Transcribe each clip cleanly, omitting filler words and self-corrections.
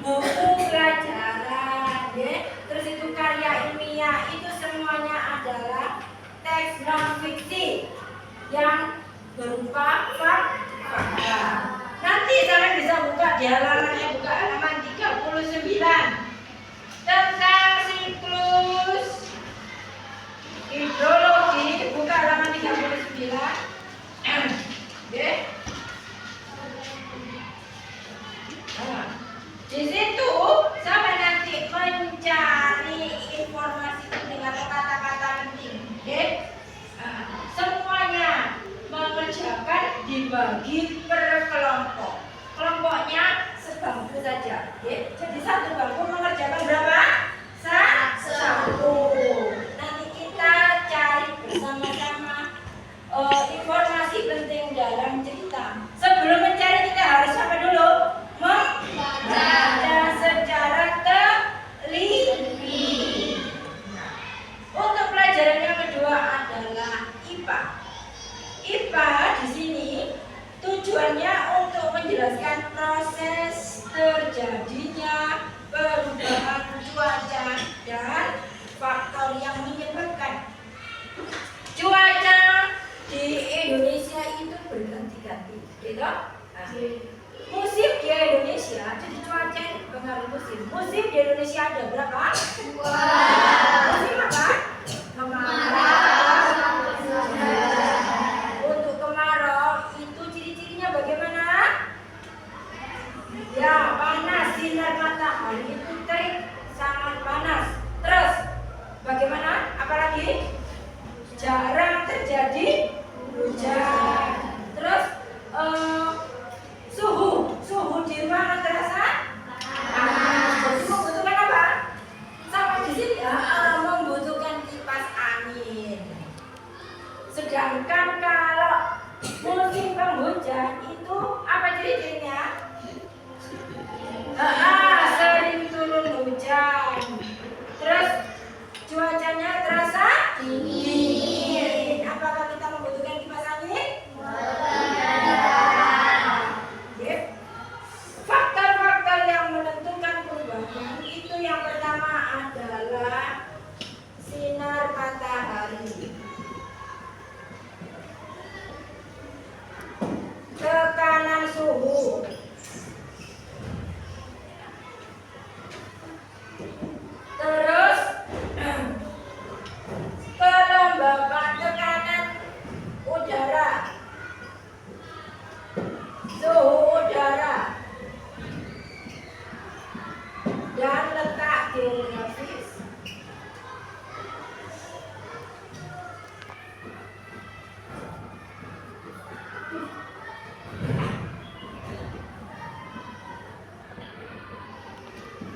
buku pelajaran, ya. Terus itu karya ilmiah, itu semuanya adalah teks non fiksi yang berupa fakta. Nanti kalian bisa buka di halaman 39 tentang siklus hidrologi, buka halaman 39. Oke. Nah, di situ sampai nanti mencari informasi penting atau kata-kata penting. Oke. Semuanya mengerjakan dibagi per kelompok. Kelompoknya sebangku saja. Oke. Jadi satu bangku mengerjakan berapa? Satu. Nanti kita cari bersama-sama informasi penting dalam cerita. Sebelum mencari kita harus apa dulu? Membaca secara teliti. Untuk pelajaran yang kedua adalah IPA. IPA di sini tujuannya untuk menjelaskan proses terjadinya perubahan cuaca dan faktor yang menyebabkan cuaca di Indonesia itu berganti-ganti, gitu? Nah, musim di Indonesia, jadi cuaca itu pengaruh musim. Musim di Indonesia ada berapa? Musim apa? Kemarau. Untuk kemarau itu ciri-cirinya bagaimana? Ya, panas, sinar matahari itu terik, sangat panas. Terus, bagaimana? Apalagi? Jarang terjadi hujan. Terus, suhu di ruangan terasa panas. Jadi membutuhkan apa? Sama di sini ya, membutuhkan kipas angin. Sedangkan kalau musim penghujan itu apa ciri-cirinya? Sering turun hujan. Terus cuacanya terasa dingin. Apakah kita membutuhkan kipas angin? Faktor-faktor yang menentukan perubahan itu yang pertama adalah sinar matahari, tekanan suhu, terus kelembapan tekanan udara, suhu udara, dan letak geografis.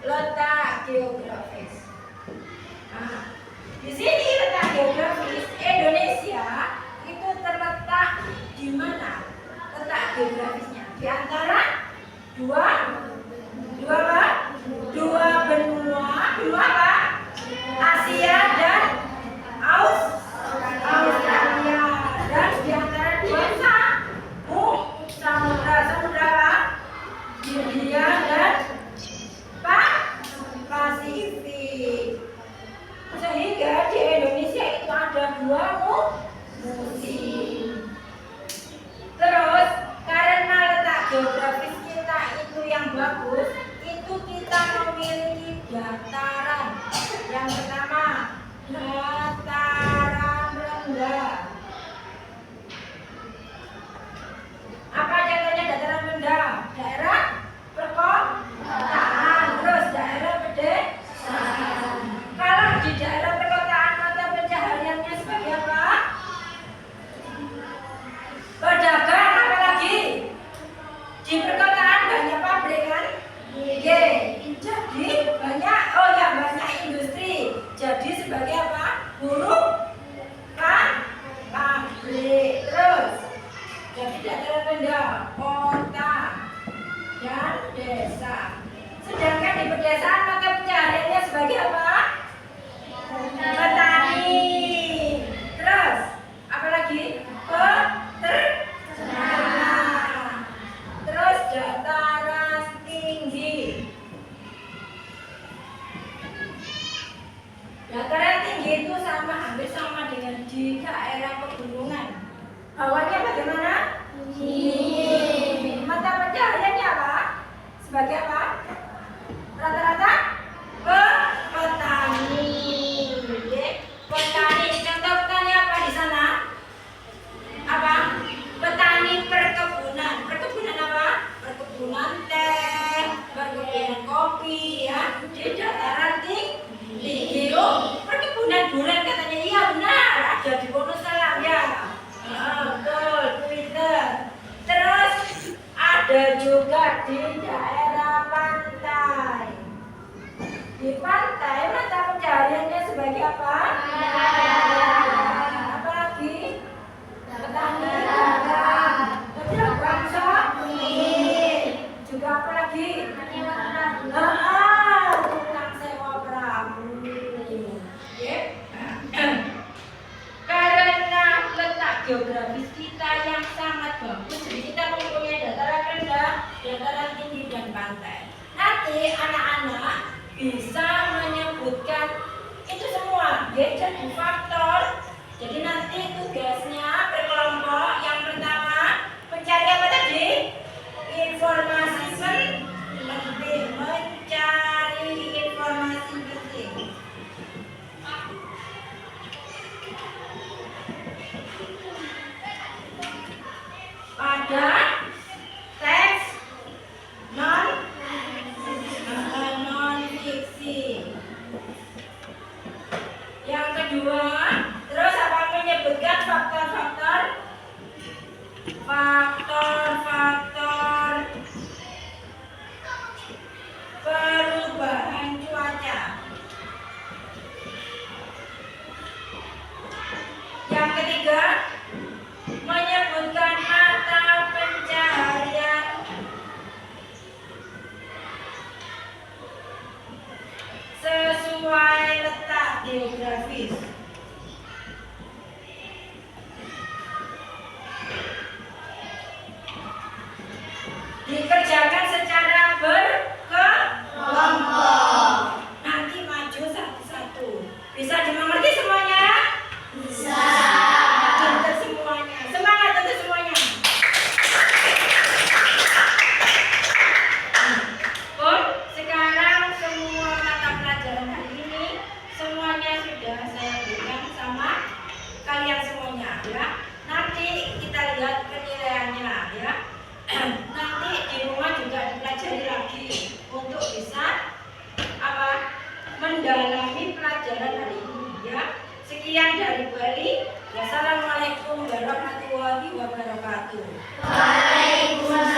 Letak geografis. Nah, di sini letak geografis Indonesia itu terletak di mana? Letak geografisnya di antara dua benua apa? Asia dan Australia. Dan di antara dua samudra apa? Hindia dan Pasifik. Sehingga di Indonesia itu ada dua musim. Terus karena letak geografis kita itu yang bagus, itu kita memiliki dataran. Yang pertama, dataran rendah. Apa contohnya dataran rendah? Daerah perkotaan. Terus daerah pedesaan. Kalau di daerah perkotaan mata pencahariannya sebagai apa? Pedagang, apalagi di perkotaan banyak pabrik kan? Jadi banyak sebagai apa? Rata-rata petani. Oke. Petani. Contoh petani apa di sana? Apa? Petani perkebunan. Perkebunan apa? Perkebunan teh, perkebunan kopi, ya. Di dataran tinggi. Oh, perkebunan durian katanya. Iya benar. Ada di Wonosalam ya. Betul, Twitter. Terus ada juga di daerah pantai. Di pantai mata pencahariannya sebagai apa? Apa lagi? Petani garam, pedagang sapi. Juga apa lagi? Tukang sewa perahu. Karena letak geografis kita yang sangat bagus, jadi kita mempunyai dataran rendah, dataran tinggi dan pantai. Nanti anak-anak bisa menyebutkan itu semua, ya, jadi faktor. Jadi nanti tugasnya berkelompok. Yang pertama mencari apa tadi? Informasi penting, mencari informasi penting. Ada teks non fiksi. Yang kedua, terus apa menyebutkan faktor-faktor perubahan cuaca. Yang ketiga, menyebutkan mata pencaharian sesuai letak geografis. Dikerjakan secara berkelompok. Nanti maju satu-satu. Bisa dimengerti semuanya? Bisa. Pintar semuanya. Semangat untuk semuanya. Pun sekarang semua mata pelajaran hari ini semuanya sudah saya berikan sama kalian semuanya, ya. Nanti kita lihat penilaiannya, ya. Nanti di rumah juga dipelajari lagi untuk bisa apa? Mendalami pelajaran hari ini, ya. Sekian dari Bu Eli. Wassalamualaikum warahmatullahi wabarakatuh. Waalaikumsalam.